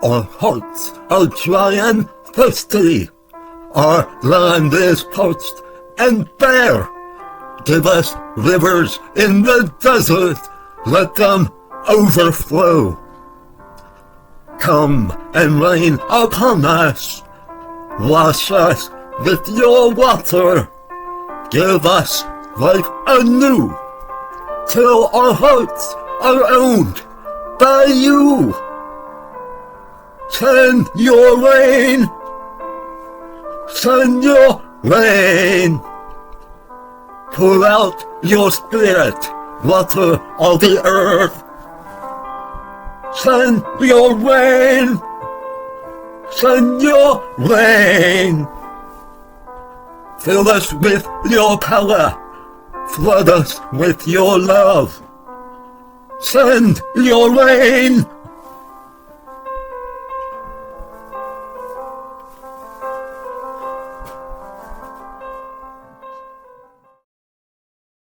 Our hearts are dry and thirsty. Our land is parched and bare. Give us rivers in the desert. Let them overflow. Come and rain upon us. Wash us with your water. Give us life anew, till our hearts are owned by you. Send your rain. Send your rain. Pour out your spirit, water all the earth. Send your rain. Send your rain. Fill us with your power. Flood us with your love. Send your rain.